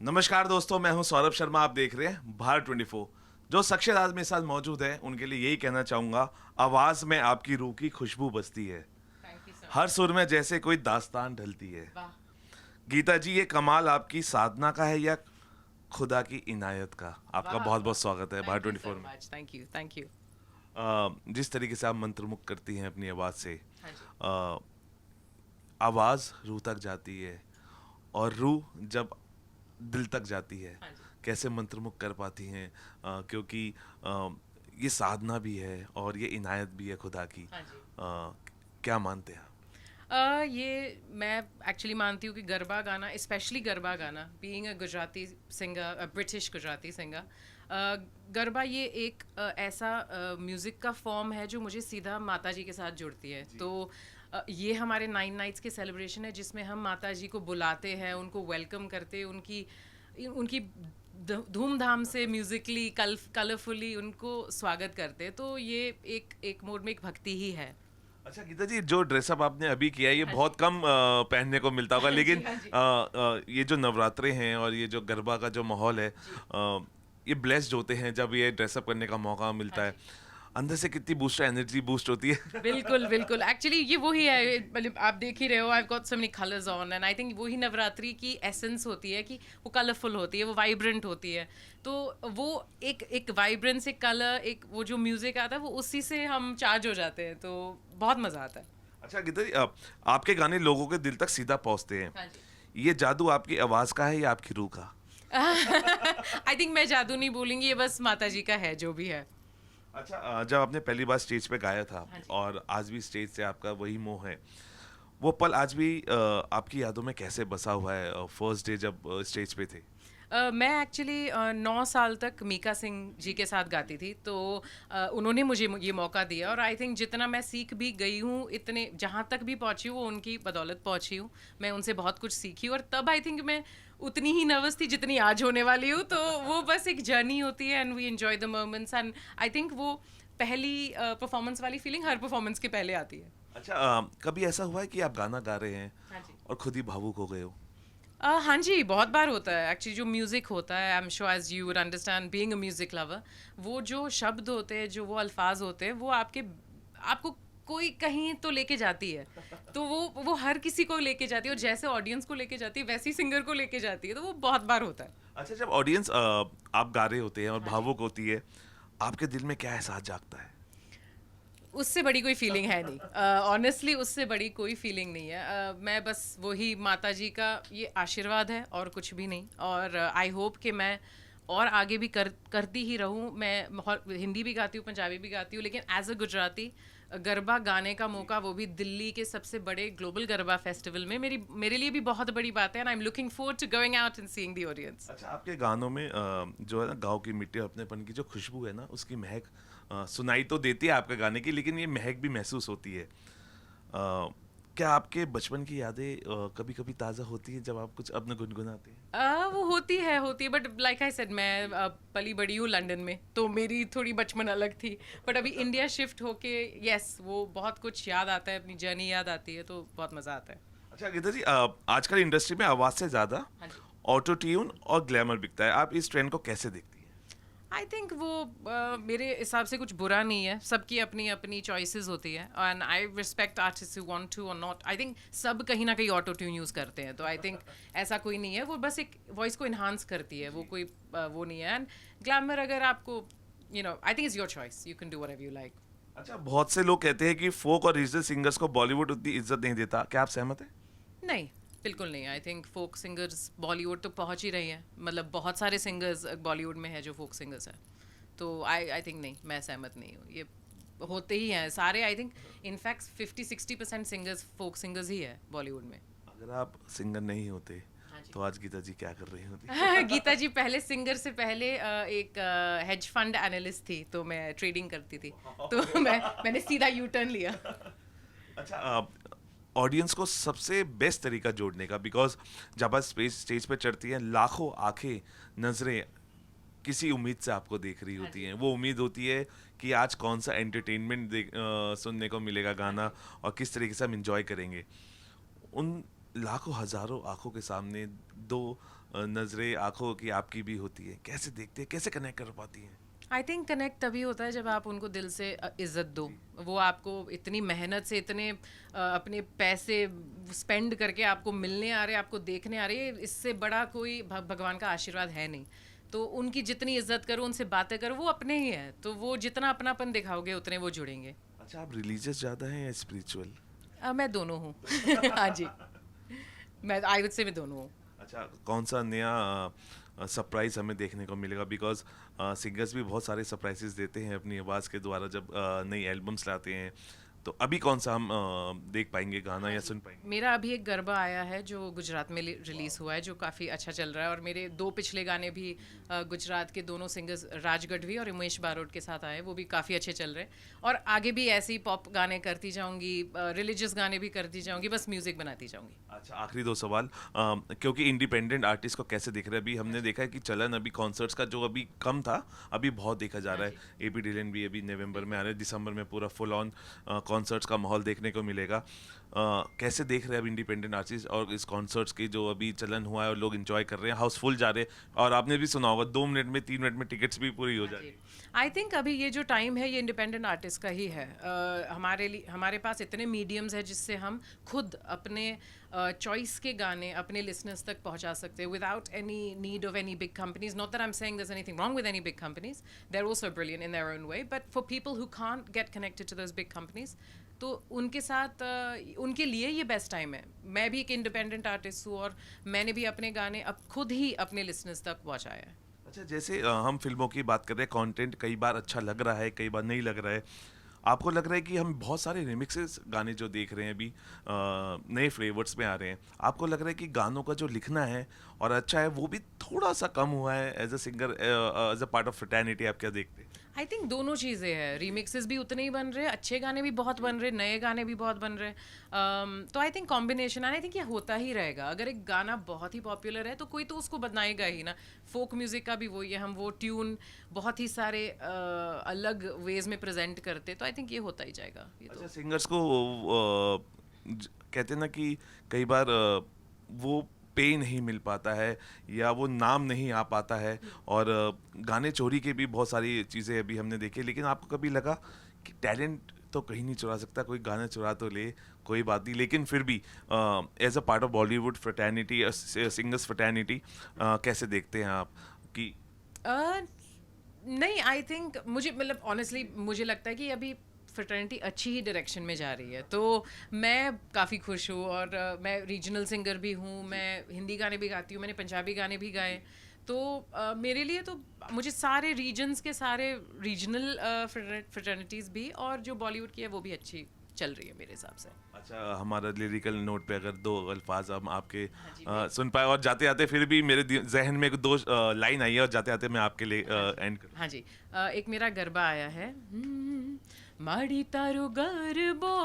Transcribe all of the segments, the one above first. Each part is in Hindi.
नमस्कार दोस्तों, मैं हूं सौरभ शर्मा। आप देख रहे हैं भारत 24। जो शख्सियत आज मेरे साथ मौजूद है उनके लिए यही कहना चाहूंगा, आवाज में आपकी रूह की खुशबू बसती है। Thank you so her much. सुर में जैसे कोई दास्तान ढलती है। वाह। गीता जी, ये कमाल आपकी साधना का है या खुदा की इनायत का? आपका वाह बहुत वाह। बहुत स्वागत है भारत थैंक यू 24 सो में। Much. Thank you thank you. जिस तरीके से आप मंत्रमुग्ध करती हैं अपनी आवाज से, हाँ जी। अ, आवाज रूह तक जाती है, और रूह जब दिल तक जाती है, हाँ जी। कैसे मंत्रमुग्ध कर पाती हैं? क्योंकि अ, ये साधना भी है और ये इनायत भी है खुदा की। हाँ जी। क्या मानते हैं आप? ये मैं एक्चुअली मानती हूँ कि गरबा गाना, स्पेशली गरबा गाना, being a Gujarati singer, a British Gujarati singer, garba ये एक ऐसा म्यूज़िक का फॉर्म है जो मुझे सीधा माता जी के साथ जुड़ती है। जी। तो ये हमारे 9 नाइट्स के सेलिब्रेशन है जिसमें हम माता जी को बुलाते हैं, उनको वेलकम करते हैं, उनकी उनकी धूमधाम से म्यूज़िकली कलरफुली उनको स्वागत करते हैं। तो ये एक एक मोड में एक भक्ति ही है। अच्छा गीता जी, जो ड्रेसअप आपने अभी किया है ये हाँ बहुत जी। कम पहनने को मिलता होगा, हाँ जी। लेकिन हाँ जी। ये जो नवरात्रे हैं और ये जो गरबा का जो माहौल है, जी। ये ब्लेस्ड होते हैं जब ये ड्रेसअप करने का मौका हाँ मिलता है। जी। अंदर से कितनी बूस्ट एनर्जी बूस्ट होती है। बिल्कुल बिल्कुल। एक्चुअली ये वही है, मतलब आप देख ही रहे हो, I got so many colours on, and I think वही नवरात्रि की एसेंस होती है कि वो कलरफुल होती है, वो वाइब्रेंट होती है। तो वो एक एक वाइब्रेंस, एक कलर, एक वो जो म्यूजिक आता है, वो उसी से हम चार्ज हो जाते हैं। तो बहुत मजा आता है। अच्छा गीता जी, आपके गाने लोगों के दिल तक सीधा पहुंचते हैं। हाँ जी। ये जादू आपकी आवाज का है या आपकी रूह का? आई थिंक मैं जादू नहीं बोलूंगी, ये बस माता जी का है जो भी है। अच्छा, जब आपने पहली बार स्टेज पे गाया था हाँ जी। और आज भी स्टेज से आपका वही मोह है, वो पल आज भी आपकी यादों में कैसे बसा हुआ है, फर्स्ट डे जब स्टेज पे थे? मैं एक्चुअली 9 साल तक मीका सिंह जी के साथ गाती थी। तो उन्होंने मुझे ये मौका दिया, और आई थिंक जितना मैं सीख भी गई हूँ, इतने जहाँ तक भी पहुँची हूँ वो उनकी बदौलत पहुँची हूँ। मैं उनसे बहुत कुछ सीखी, और तब आई थिंक मैं उतनी ही नर्वस थी जितनी आज होने वाली हूँ। तो वो बस एक जर्नी होती है, and we enjoy the moments, and I think वो पहली परफॉर्मेंस वाली फीलिंग हर परफॉर्मेंस के पहले आती है। अच्छा, कभी ऐसा हुआ है कि आप गाना गा रहे हैं हाँ जी। और खुद ही भावुक हो गए हो? हाँ जी, बहुत बार होता है। एक्चुअली जो म्यूज़िक होता है, I am sure as you would understand being a music lover, वो जो शब्द होते हैं, जो वो अल्फाज होते हैं, वो आपको कोई कहीं तो लेके जाती है। तो वो हर किसी को लेके जाती है, और जैसे ऑडियंस को लेके जाती है वैसे ही सिंगर को लेके जाती है। तो वो बहुत बार होता है। अच्छा, जब ऑडियंस आप गा रहे होते हैं और हाँ जी। भावुक होती है, आपके दिल में क्या एहसास जागता है? उससे बड़ी कोई फीलिंग है नहीं, ऑनेस्टली उससे बड़ी कोई फीलिंग नहीं है। मैं बस वही माता जी का ये आशीर्वाद है और कुछ भी नहीं। और आई होप कि मैं और आगे भी करती ही रहूँ। मैं हिंदी भी गाती हूँ, पंजाबी भी गाती हूँ, लेकिन एज अ गुजराती गरबा गाने का मौका, वो भी दिल्ली के सबसे बड़े ग्लोबल गरबा फेस्टिवल में, मेरे लिए भी बहुत बड़ी बात है, and I am looking forward to going out and seeing the audience. अच्छा, आपके गानों में जो है ना, गाँव की मिट्टी और अपनेपन की जो खुशबू है ना, उसकी महक सुनाई तो देती है आपके गाने की, लेकिन ये महक भी महसूस होती है। क्या आपके बचपन की यादें कभी कभी ताज़ा होती है जब आप कुछ अपने गुनगुनाते हैं? वो होती है, बट लाइक आई सेड, मैं पली बड़ी हूँ लंदन में, तो मेरी थोड़ी बचपन अलग थी। बट अभी इंडिया शिफ्ट होके, यस, वो बहुत कुछ याद आता है, अपनी जर्नी याद आती है, तो बहुत मज़ा आता है। अच्छा गीता जी, आजकल इंडस्ट्री में आवाज़ से ज़्यादा हाँ जी। ऑटो ट्यून और ग्लैमर बिकता है। आप इस ट्रेंड को कैसे देखती हैं? आई थिंक वो मेरे हिसाब से कुछ बुरा नहीं है। सबकी अपनी अपनी चॉइसेस होती है, and I respect artist who want to और नॉट। आई थिंक सब कहीं ना कहीं ऑटो ट्यून यूज़ करते हैं, तो आई थिंक ऐसा कोई नहीं है। वो बस एक वॉइस को इन्हांस करती है, वो कोई वो नहीं है। एंड ग्लैमर अगर आपको, I think is your choice, you can do whatever you like. अच्छा, बहुत से लोग कहते हैं कि फोक और रीजनल सिंगर्स को बॉलीवुड उतनी इज्जत नहीं देता। क्या आप सहमत हैं? नहीं, बिल्कुल नहीं। I think folk singers Bollywood तक पहुंच ही रही हैं, मतलब बहुत सारे सिंगर्स बॉलीवुड में है जो फोक सिंगर्स हैं। तो आई थिंक नहीं, मैं सहमत नहीं हूँ। ये होते ही हैं सारे। I think in fact 50-60% singers folk singers ही है बॉलीवुड में। अगर आप सिंगर नहीं होते हाँ जी। तो आज गीता जी क्या कर रही होती? गीता जी पहले सिंगर से पहले एक हेज फंड एनालिस्ट थी, तो मैं ट्रेडिंग करती थी। तो मैंने सीधा यू टर्न लिया। अच्छा, ऑडियंस को सबसे बेस्ट तरीका जोड़ने का, बिकॉज जब आप स्टेज पे चढ़ती हैं, लाखों आंखें, नजरें किसी उम्मीद से आपको देख रही होती हैं। वो उम्मीद होती है कि आज कौन सा एंटरटेनमेंट सुनने को मिलेगा गाना, और किस तरीके से हम इंजॉय करेंगे। उन लाखों हजारों आंखों के सामने दो नजरें आंखों की आपकी भी होती है, कैसे देखते हैं, कैसे कनेक्ट कर पाती हैं? आई थिंक कनेक्ट तभी होता है जब आप उनको दिल से इज्जत दो। वो आपको इतनी मेहनत से इतने अपने पैसे स्पेंड करके आपको मिलने आ रहे, आपको देखने आ रहे, इससे बड़ा कोई भगवान का आशीर्वाद है नहीं। तो उनकी जितनी इज्जत करो, उनसे बातें करो, वो अपने ही है। तो वो जितना अपनापन दिखाओगे उतने वो जुड़ेंगे। अच्छा, आप रिलीजियस ज़्यादा हैं या स्पिरिचुअल? मैं दोनों हूँ। हाँ जी, मैं आई वुड से मैं दोनों हूँ। अच्छा, कौन सा नया सरप्राइज हमें देखने को मिलेगा? बिकॉज सिंगर्स भी बहुत सारे सरप्राइजेस देते हैं अपनी आवाज़ के द्वारा जब नई एल्बम्स लाते हैं। तो अभी कौन सा हम देख पाएंगे गाना या सुन पाएंगे? मेरा अभी एक गरबा आया है जो गुजरात में रिलीज़ हुआ है, जो काफ़ी अच्छा चल रहा है। और मेरे 2 पिछले गाने भी गुजरात के दोनों सिंगर्स राज गढ़वी और उमेश बारोट के साथ आए, वो भी काफ़ी अच्छे चल रहे हैं। और आगे भी ऐसे ही पॉप गाने करती जाऊंगी, रिलीजियस गाने भी करती जाऊंगी, बस म्यूज़िक बनाती जाऊंगी। अच्छा, आखिरी 2 सवाल। क्योंकि इंडिपेंडेंट आर्टिस्ट को कैसे देख रहे हैं? अभी हमने देखा है कि चलन अभी कॉन्सर्ट्स का जो अभी कम था, अभी बहुत देखा जा रहा है। एपी डिलन भी अभी नवंबर में आ रहे हैं, दिसंबर में पूरा फुल ऑन कॉन्सर्ट्स का माहौल देखने को मिलेगा। कैसे देख रहे हैं अब इंडिपेंडेंट आर्टिस्ट और इस कॉन्सर्ट्स की जो अभी चलन हुआ है और लोग एंजॉय कर रहे हैं, हाउसफुल जा रहे हैं? और आपने भी सुना होगा 2 मिनट में 3 मिनट में टिकट्स भी पूरी हो जा रही है। आई थिंक अभी ये जो टाइम है ये इंडिपेंडेंट आर्टिस्ट का ही है। हमारे लिए, हमारे पास इतने मीडियम्स है जिससे हम खुद अपने चॉइस के गाने अपने लिसनर्स तक पहुंचा सकते हैं without any need of any big companies. Not that I am saying there is anything wrong with any big companies, they are also brilliant in their own way, but for people who can't get connected to those big companies, तो उनके साथ उनके लिए ये बेस्ट टाइम है। मैं भी एक इंडिपेंडेंट आर्टिस्ट हूँ और मैंने भी अपने गाने अब खुद ही अपने लिसनर्स तक पहुंचाया है। अच्छा, जैसे हम फिल्मों की बात कर रहे हैं, कंटेंट कई बार अच्छा लग रहा है, कई बार नहीं लग रहा है। आपको लग रहा है कि हम बहुत सारे रिमिक्सेस गाने जो देख रहे हैं अभी नए फ्लेवर्स में आ रहे हैं, आपको लग रहा है कि गानों का जो लिखना है और अच्छा है वो भी थोड़ा सा कम हुआ है as a singer, as a part of fraternity? आप क्या देखते हैं? आई थिंक दोनों चीज़ें हैं। रीमिक्सेस भी उतने ही बन रहे हैं, अच्छे गाने भी बहुत बन रहे हैं, नए गाने भी बहुत बन रहे हैं। तो I think combination, I think ये होता ही रहेगा। अगर एक गाना बहुत ही पॉपुलर है तो कोई तो उसको बनाएगा ही ना। फोक म्यूज़िक का भी वही है, हम वो ट्यून बहुत ही सारे अलग वेज में प्रेजेंट करते, तो आई थिंक ये होता ही जाएगा। ये तो अच्छा, सिंगर्स को कहते हैं ना कि कई बार वो पे नहीं मिल पाता है या वो नाम नहीं आ पाता है, और गाने चोरी के भी बहुत सारी चीज़ें अभी हमने देखी। लेकिन आपको कभी लगा कि टैलेंट तो कहीं नहीं चुरा सकता, कोई गाना चुरा तो ले, कोई बात नहीं, लेकिन फिर भी as a part of Bollywood fraternity, singers fraternity, कैसे देखते हैं आप कि नहीं, आई थिंक मुझे, मतलब ऑनेस्टली मुझे लगता है कि अभी फ्रेटर्निटी अच्छी ही डायरेक्शन में जा रही है, तो मैं काफ़ी खुश हूँ। और मैं रीजनल सिंगर भी हूँ, मैं हिंदी गाने भी गाती हूँ, मैंने पंजाबी गाने भी गाए। तो मेरे लिए तो मुझे सारे रीजन्स के सारे रीजनल फ्रेटर्निटीज़ भी और जो बॉलीवुड की है वो भी अच्छी चल रही है मेरे हिसाब से। अच्छा, हमारा लिरिकल नोट पे अगर 2 अल्फाज हम आपके जी, सुन पाए, और जाते जाते फिर भी मेरे जहन में 2 लाइन आई है, और जाते जाते मैं आपके लिए एंड करूँ। हाँ जी, एक मेरा गरबा आया है। माड़ी तारो गरबो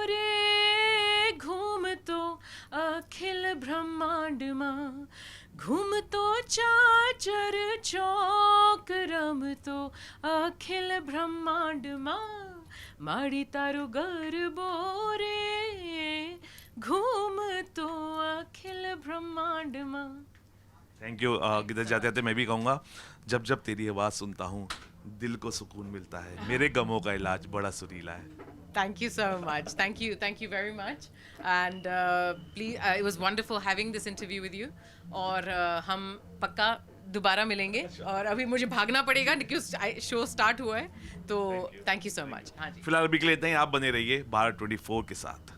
रे घूम तो अखिल ब्रह्मांड माँ, घूम तो चाचर चौक रम तो अखिल ब्रह्मांड माँ, माड़ी तारो गरबो रे घूम तो अखिल ब्रह्मांड माँ। Thank you. किधर जाते जाते मैं भी कहूँगा, जब जब तेरी आवाज़ सुनता हूँ दिल को सुकून मिलता है, मेरे गमों का इलाज बड़ा सुरीला है। Thank you so much. Thank you very much. And please, it was wonderful having this interview with you. और हम पक्का दोबारा मिलेंगे। और अभी मुझे भागना पड़ेगा क्योंकि शो स्टार्ट हुआ है, तो थैंक यू सो मच। हाँ जी, फिलहाल अभी के लिए इतना ही। आप बने रहिए भारत 24 के साथ।